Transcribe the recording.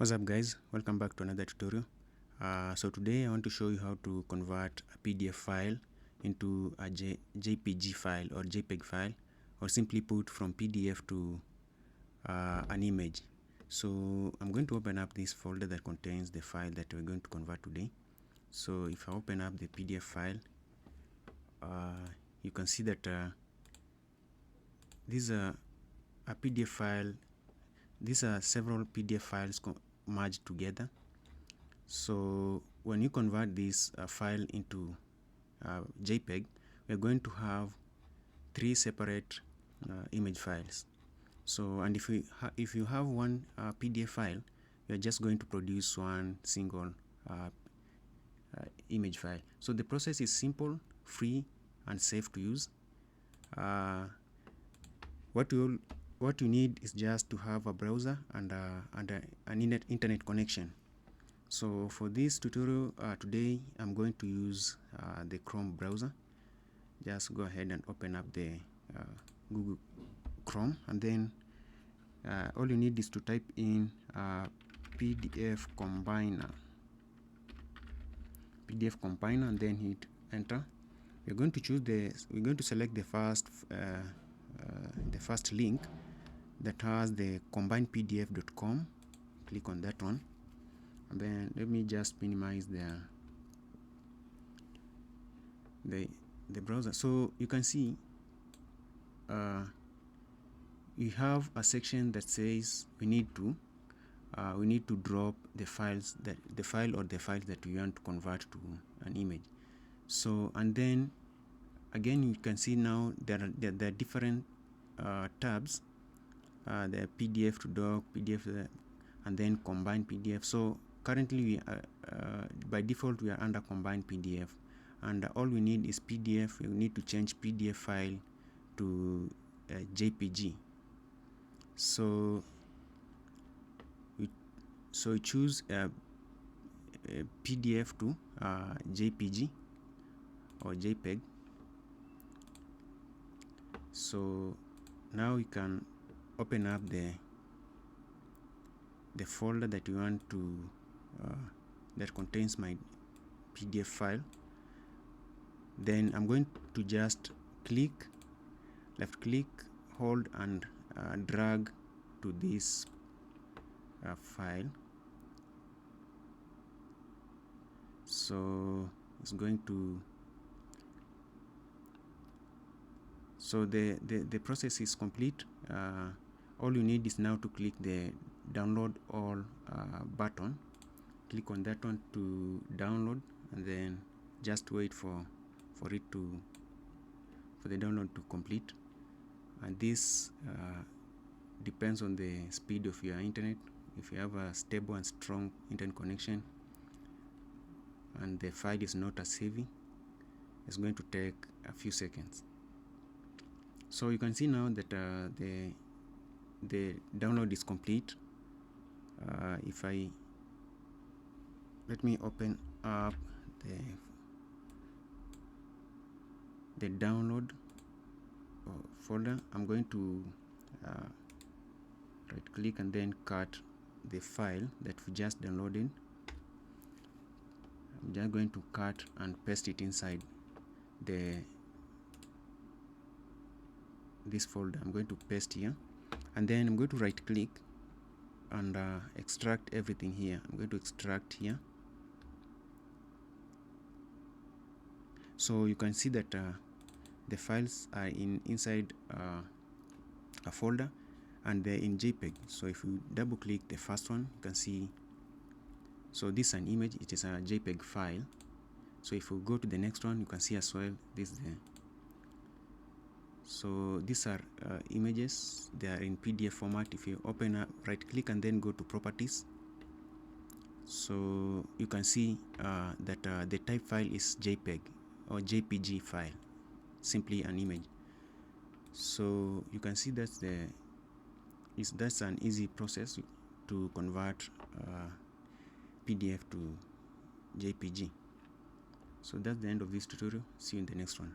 What's up guys, welcome back to another tutorial. So today I want to show you how to convert a PDF file into a JPG file or JPEG file, or simply put, from PDF to an image. So I'm going to open up this folder that contains the file that we're going to convert today. So if I open up the PDF file, you can see that this is a PDF file. These are several PDF files merged together. So when you convert this file into JPEG, we're going to have three separate image files. So, and if you have one PDF file, you're just going to produce one single image file. So the process is simple, free, and safe to use. What you need is just to have a browser and an internet connection. So for this tutorial today, I'm going to use the Chrome browser. Just go ahead and open up the Google Chrome, and then all you need is to type in PDF combiner, and then hit enter. We're going to select the first link that has the combinedpdf.com. Click on that one, and then let me just minimize the browser. So you can see we have a section that says we need to drop the files the files that we want to convert to an image. So, and then again, you can see now there are different tabs. The PDF to doc, PDF, and then combined PDF. So currently we are by default we are under combined PDF, and all we need is PDF. We need to change PDF file to JPG. So we choose a PDF to JPG or JPEG. So now we can open up the folder that you want to that contains my PDF file. Then I'm going to just left click, hold, and drag to this file. So it's going to the process is complete. All you need is now to click the download all button. Click on that one to download, and then just wait for the download to complete. And this depends on the speed of your internet. If you have a stable and strong internet connection and the file is not as heavy, it's going to take a few seconds. So you can see now that the download is complete. Let me open up the download folder. I'm going to right click and then cut the file that we just downloaded. I'm just going to cut and paste it inside this folder. I'm going to paste here, and then I'm going to right click and extract everything here. I'm going to extract here. So you can see that the files are inside a folder, and they're in JPEG. So if you double click the first one, you can see, so this is an image, it is a JPEG file. So if we go to the next one, you can see as well this is so these are images. They are in PDF format. If you open up, right click, and then go to properties, so you can see that the type file is JPEG or JPG file, simply an image. So you can see that's an easy process to convert PDF to JPG. So that's the end of this tutorial. See you in the next one.